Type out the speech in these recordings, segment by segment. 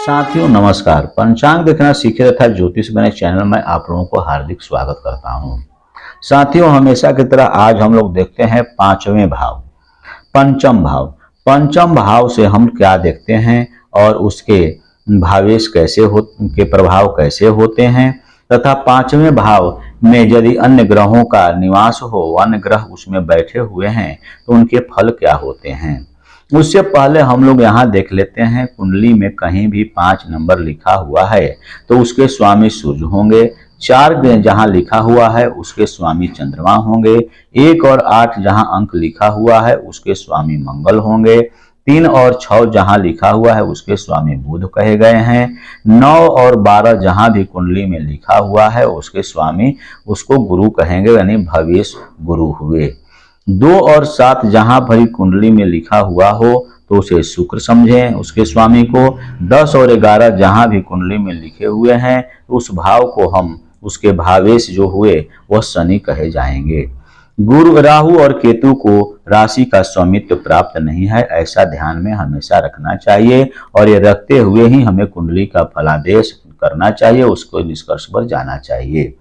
साथियों नमस्कार। पंचांग देखना सीखे तथा ज्योतिष बने चैनल में आप लोगों को हार्दिक स्वागत करता हूं। साथियों हमेशा की तरह आज हम लोग देखते हैं पांचवें भाव, पंचम भाव। पंचम भाव से हम क्या देखते हैं और उसके भावेश कैसे हो, के प्रभाव कैसे होते हैं तथा पांचवें भाव में यदि अन्य ग्रहों का निवास हो, अन्य ग्रह उसमें बैठे हुए हैं तो उनके फल क्या होते हैं। उससे पहले हम लोग यहाँ देख लेते हैं कुंडली में कहीं भी 5 नंबर लिखा हुआ है तो उसके स्वामी सूर्य होंगे। 4 जहाँ लिखा हुआ है उसके स्वामी चंद्रमा होंगे। 1 और 8 जहाँ अंक लिखा हुआ है उसके स्वामी मंगल होंगे। 3 और 6 जहाँ लिखा हुआ है उसके स्वामी बुध कहे गए हैं। 9 और 12 जहाँ भी कुंडली में लिखा हुआ है उसके स्वामी उसको गुरु कहेंगे, यानी भवेश गुरु हुए। 2 और 7 जहां भरी कुंडली में लिखा हुआ हो तो उसे शुक्र समझें उसके स्वामी को। 10 और 11 जहां भी कुंडली में लिखे हुए हैं तो उस भाव को हम उसके भावेश जो हुए वह शनि कहे जाएंगे। गुरु, राहु और केतु को राशि का स्वामित्व प्राप्त नहीं है, ऐसा ध्यान में हमेशा रखना चाहिए और ये रखते हुए ही हमें कुंडली का फलादेश करना चाहिए, उसको निष्कर्ष पर जाना चाहिए।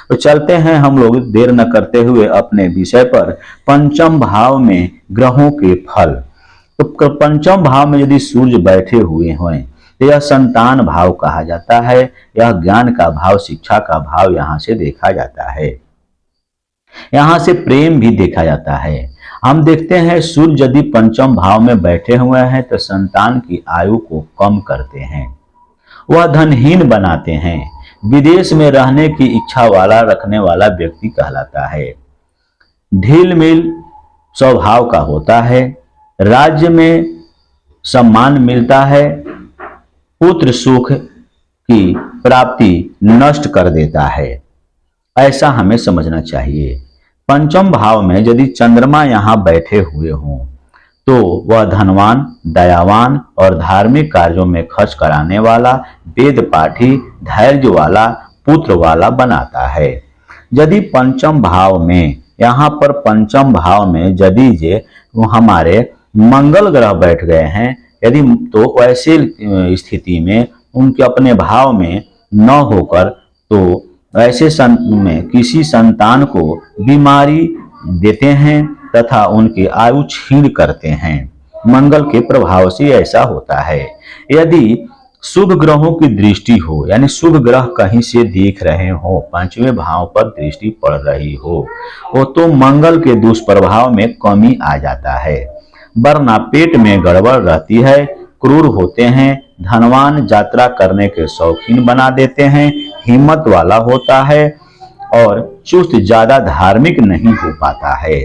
तो चलते हैं हम लोग देर न करते हुए अपने विषय पर, पंचम भाव में ग्रहों के फल। तो पंचम भाव में यदि सूर्य बैठे हुए हैं तो यह संतान भाव कहा जाता है। यह ज्ञान का भाव, शिक्षा का भाव यहाँ से देखा जाता है। यहाँ से प्रेम भी देखा जाता है। हम देखते हैं सूर्य यदि पंचम भाव में बैठे हुए हैं तो संतान की आयु को कम करते हैं, वह धनहीन बनाते हैं। विदेश में रहने की इच्छा वाला रखने वाला व्यक्ति कहलाता है। ढील मिल स्वभाव का होता है। राज्य में सम्मान मिलता है। पुत्र सुख की प्राप्ति नष्ट कर देता है, ऐसा हमें समझना चाहिए। पंचम भाव में यदि चंद्रमा यहाँ बैठे हुए हों तो वह धनवान, दयावान और धार्मिक कार्यों में खर्च कराने वाला, वेद पाठी, धैर्य वाला, पुत्र वाला बनाता है। यदि पंचम भाव में, यहाँ पर पंचम भाव में यदि जे हमारे मंगल ग्रह बैठ गए हैं यदि, तो ऐसे स्थिति में उनके अपने भाव में न होकर तो ऐसे में किसी संतान को बीमारी देते हैं तथा उनकी आयु छीन करते हैं। मंगल के प्रभाव से ऐसा होता है। यदि शुभ ग्रहों की दृष्टि हो, यानी शुभ ग्रह कहीं से देख रहे हो, पांचवें भाव पर दृष्टि पड़ रही हो, वो तो मंगल के दुष्प्रभाव में कमी आ जाता है। वरना पेट में गड़बड़ रहती है, क्रूर होते हैं, धनवान, यात्रा करने के शौकीन बना देते हैं, हिम्मत वाला होता है और चुस्त, ज्यादा धार्मिक नहीं हो पाता है।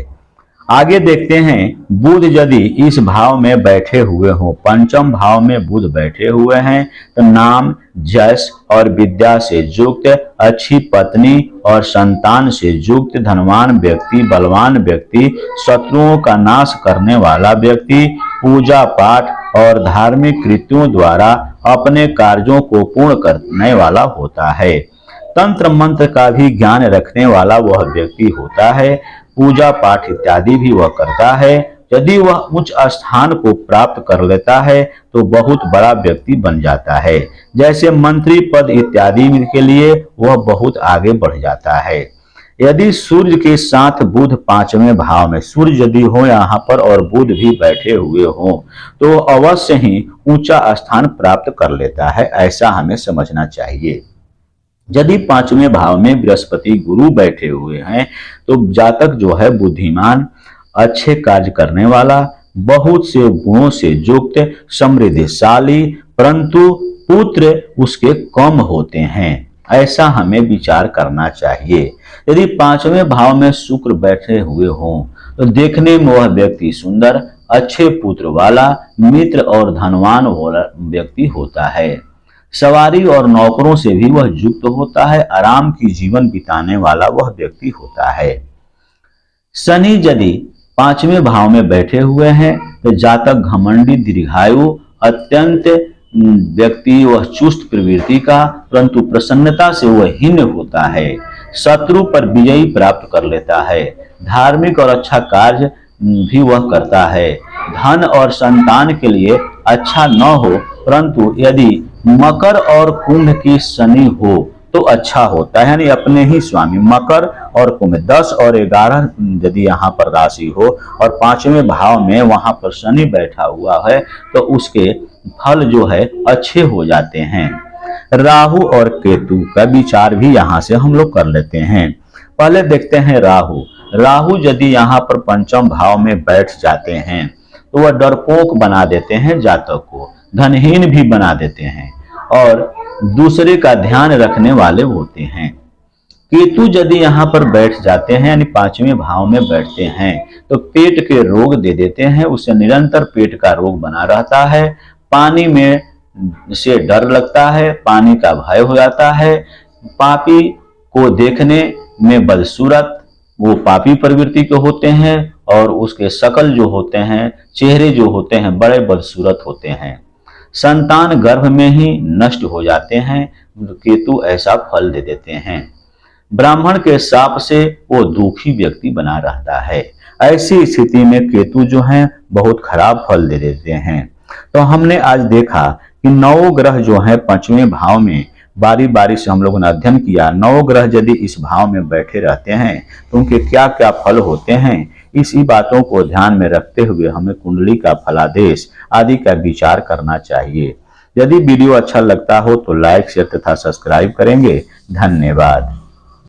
आगे देखते हैं बुध यदि इस भाव में बैठे हुए हो, पंचम भाव में बुध बैठे हुए हैं तो नाम, यश और विद्या से युक्त, अच्छी पत्नी और संतान से युक्त, धनवान व्यक्ति, बलवान व्यक्ति, शत्रुओं का नाश करने वाला व्यक्ति, पूजा पाठ और धार्मिक कृत्यों द्वारा अपने कार्यों को पूर्ण करने वाला होता है। तंत्र मंत्र का भी ज्ञान रखने वाला वह व्यक्ति होता है। पूजा पाठ इत्यादि भी वह करता है। यदि वह उच्च स्थान को प्राप्त कर लेता है तो बहुत बड़ा व्यक्ति बन जाता है, जैसे मंत्री पद इत्यादि के लिए वह बहुत आगे बढ़ जाता है। यदि सूर्य के साथ बुध पांचवें भाव में, सूर्य यदि हो यहाँ पर और बुध भी बैठे हुए हो तो अवश्य ही ऊंचा स्थान प्राप्त कर लेता है, ऐसा हमें समझना चाहिए। यदि पांचवें भाव में बृहस्पति गुरु बैठे हुए हैं तो जातक जो है बुद्धिमान, अच्छे कार्य करने वाला, बहुत से गुणों से युक्त, समृद्धशाली, परंतु पुत्र उसके कम होते हैं, ऐसा हमें विचार करना चाहिए। यदि पांचवें भाव में शुक्र बैठे हुए हों तो देखने में वह व्यक्ति सुंदर, अच्छे पुत्र वाला, मित्र और धनवान वाला व्यक्ति होता है। सवारी और नौकरों से भी वह युक्त होता है, आराम की जीवन बिताने वाला वह व्यक्ति होता है। शनि यदि पांचवें भाव में बैठे हुए हैं तो जातक घमंडी, दीर्घायु, अत्यंत व्यक्ति वह चुस्त प्रवृत्ति का, परंतु प्रसन्नता से वह हीन होता है। शत्रु पर विजयी प्राप्त कर लेता है। धार्मिक और अच्छा कार्य भी वह करता है। धन और संतान के लिए अच्छा न हो, परंतु यदि मकर और कुंभ की शनि हो तो अच्छा होता है, यानी अपने ही स्वामी। मकर और कुंभ 10 और 11 यदि यहाँ पर राशि हो और 5वें भाव में वहां पर शनि बैठा हुआ है तो उसके फल जो है अच्छे हो जाते हैं। राहु और केतु का विचार भी यहाँ से हम लोग कर लेते हैं। पहले देखते हैं राहु। राहु यदि यहाँ पर पंचम भाव में बैठ जाते हैं तो वह डरपोक बना देते हैं जातक को, धनहीन भी बना देते हैं और दूसरे का ध्यान रखने वाले होते हैं। केतु यदि यहाँ पर बैठ जाते हैं यानी 5वें भाव में बैठते हैं तो पेट के रोग दे देते हैं, उससे निरंतर पेट का रोग बना रहता है। पानी में से डर लगता है, पानी का भय हो जाता है। पापी को देखने में बदसूरत, वो पापी प्रवृत्ति के होते हैं और उसके शकल जो होते हैं, चेहरे जो होते हैं बड़े बदसूरत होते हैं। संतान गर्भ में ही नष्ट हो जाते हैं, केतु ऐसा फल दे देते हैं। ब्राह्मण के शाप से वो दुखी व्यक्ति बना रहता है। ऐसी स्थिति में केतु जो है बहुत खराब फल दे देते हैं। तो हमने आज देखा कि 9 ग्रह जो है 5वें भाव में बारी बारी से हम लोगों ने अध्ययन किया। 9 ग्रह यदि इस भाव में बैठे रहते हैं तो उनके क्या क्या फल होते हैं, इसी बातों को ध्यान में रखते हुए हमें कुंडली का फलादेश आदि का विचार करना चाहिए। यदि वीडियो अच्छा लगता हो तो लाइक शेयर तथा सब्सक्राइब करेंगे। धन्यवाद।